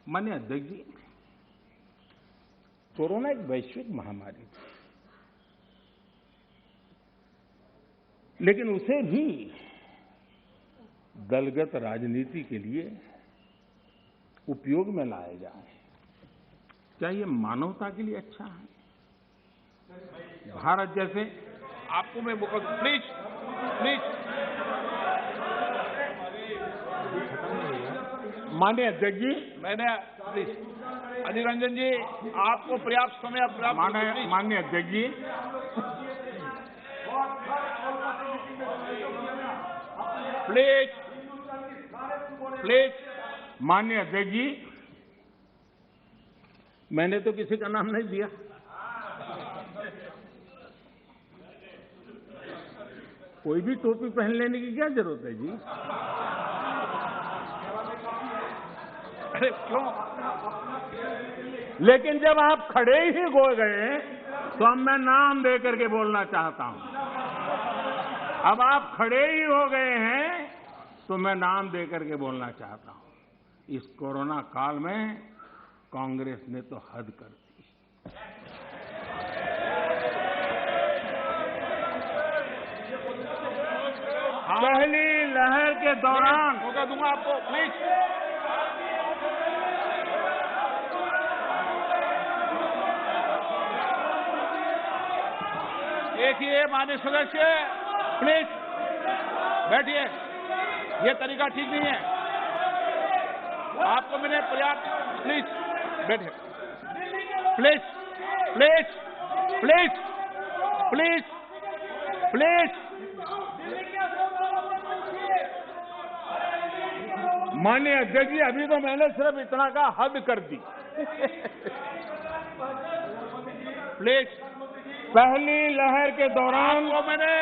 माननीय अध्यक्ष जी, कोरोना एक वैश्विक महामारी थी, लेकिन उसे भी दलगत राजनीति के लिए उपयोग में लाया जाए, क्या ये मानवता के लिए अच्छा है? भारत जैसे आपको मैं प्लीज प्लीज माननीय अध्यक्ष जी, मैंने प्लीज अधीर रंजन जी आपको पर्याप्त समय माननीय अध्यक्ष जी, प्लीज प्लीज माननीय अध्यक्ष जी, मैंने तो किसी का नाम नहीं दिया। कोई भी टोपी पहन लेने की क्या जरूरत है जी? अरे क्यों? लेकिन जब आप खड़े ही हो गए तो अब मैं नाम दे करके बोलना चाहता हूं। अब आप खड़े ही हो गए हैं तो मैं नाम दे करके बोलना चाहता हूं। इस कोरोना काल में कांग्रेस ने तो हद कर दी। पहली लहर के दौरान मौका दूंगा आपको, प्लीज। देखिए माननीय सदस्य, प्लीज बैठिए, ये तरीका ठीक नहीं है। आपको मैंने पर्याप्त, प्लीज बैठिए, please please please please please. माननीय अध्यक्ष जी, अभी तो मैंने सिर्फ इतना का हद कर दी। प्लीज। पहली लहर के दौरान आपको मैंने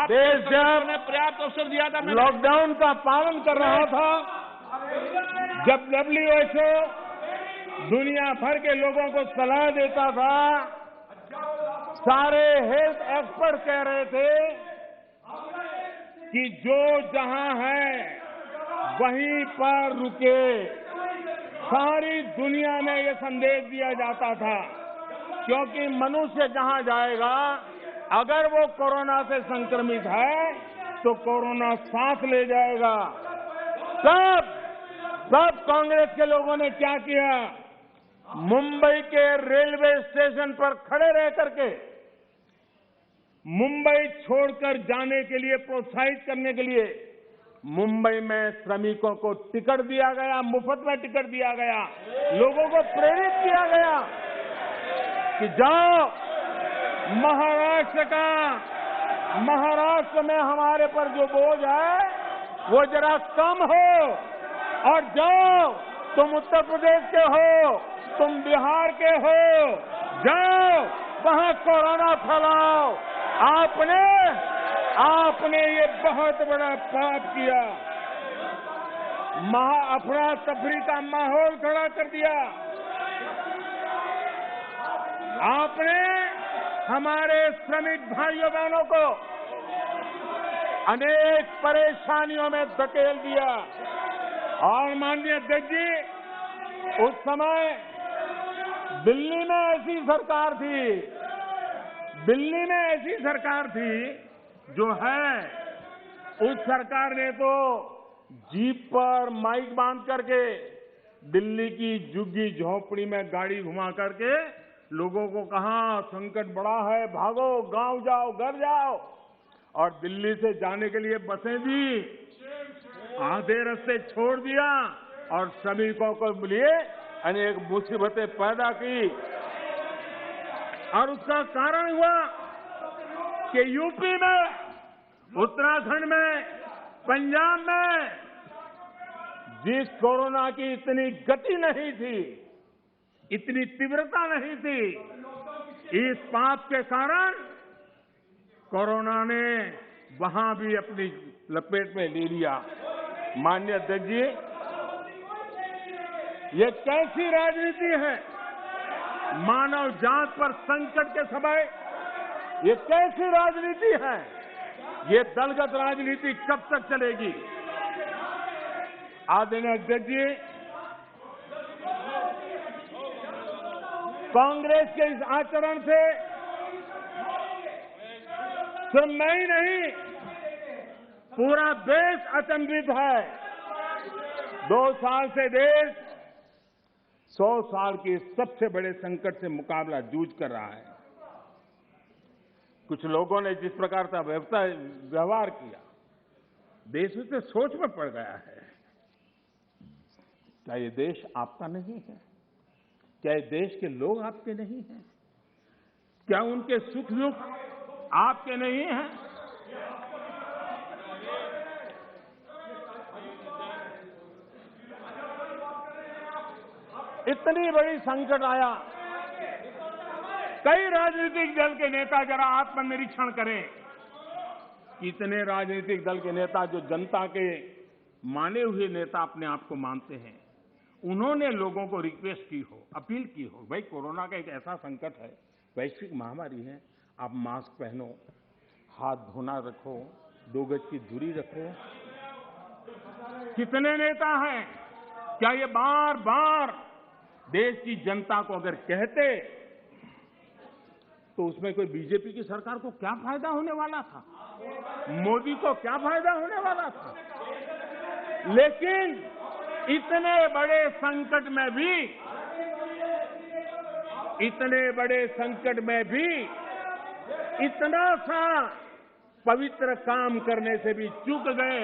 देश जब पर्याप्त अवसर दिया था, लॉकडाउन का पालन कर रहा था, जब WHO दुनिया भर के लोगों को सलाह देता था, सारे हेल्थ एक्सपर्ट कह रहे थे कि जो जहां है वहीं पर रुके। सारी दुनिया में ये संदेश दिया जाता था, क्योंकि मनुष्य जहां जाएगा, अगर वो कोरोना से संक्रमित है तो कोरोना सांस ले जाएगा। सब कांग्रेस के लोगों ने क्या किया? मुंबई के रेलवे स्टेशन पर खड़े रह करके मुंबई छोड़कर जाने के लिए प्रोत्साहित करने के लिए मुंबई में श्रमिकों को टिकट दिया गया, मुफ्त में टिकट दिया गया, लोगों को प्रेरित किया गया कि जाओ महाराष्ट्र में हमारे पर जो बोझ है वो जरा कम हो, और जाओ तुम उत्तर प्रदेश के हो, तुम बिहार के हो, जाओ वहां कोरोना फैलाओ। आपने ये बहुत बड़ा पाप किया, अफरा तफरी का माहौल खड़ा कर दिया। आपने हमारे श्रमिक भाइयों बहनों को अनेक परेशानियों में धकेल दिया। और माननीय अध्यक्ष जी, उस समय दिल्ली में ऐसी सरकार थी जो है, उस सरकार ने तो जीप पर माइक बांध करके दिल्ली की झुग्गी झोपड़ी में गाड़ी घुमा करके लोगों को कहा संकट बड़ा है, भागो, गांव जाओ, घर जाओ। और दिल्ली से जाने के लिए बसें दी, आधे रास्ते छोड़ दिया और श्रमिकों को लिए अनेक मुसीबतें पैदा की। और उसका कारण हुआ कि यूपी में, उत्तराखंड में, पंजाब में जिस कोरोना की इतनी गति नहीं थी, इतनी तीव्रता नहीं थी, इस पाप के कारण कोरोना ने वहां भी अपनी लपेट में ले लिया। माननीय अध्यक्ष जी, ये कैसी राजनीति है? मानव जात पर संकट के समय ये कैसी राजनीति है? ये दलगत राजनीति कब तक चलेगी? आदरणीय अध्यक्ष जी, कांग्रेस के इस आचरण से सिर्फ मैं ही नहीं, पूरा देश अचंभित है। 2 साल से देश 100 साल के सबसे बड़े संकट से मुकाबला जूझ कर रहा है। कुछ लोगों ने जिस प्रकार का व्यवहार किया, देश उससे सोच में पड़ गया है। क्या ये देश आपका नहीं है? क्या ये देश के लोग आपके नहीं हैं? क्या उनके सुख दुख आपके नहीं हैं? इतनी बड़ी संकट आया, कई राजनीतिक दल के नेता जरा आत्मनिरीक्षण करें। कितने राजनीतिक दल के नेता जो जनता के माने हुए नेता अपने आप को मानते हैं, उन्होंने लोगों को रिक्वेस्ट की हो, अपील की हो, भाई कोरोना का एक ऐसा संकट है, वैश्विक महामारी है, आप मास्क पहनो, हाथ धोना रखो, 2 गज की दूरी रखो। कितने नेता हैं? क्या ये बार बार देश की जनता को अगर कहते तो उसमें कोई बीजेपी की सरकार को क्या फायदा होने वाला था? मोदी को क्या फायदा होने वाला था? लेकिन इतने बड़े संकट में भी इतना सा पवित्र काम करने से भी चूक गए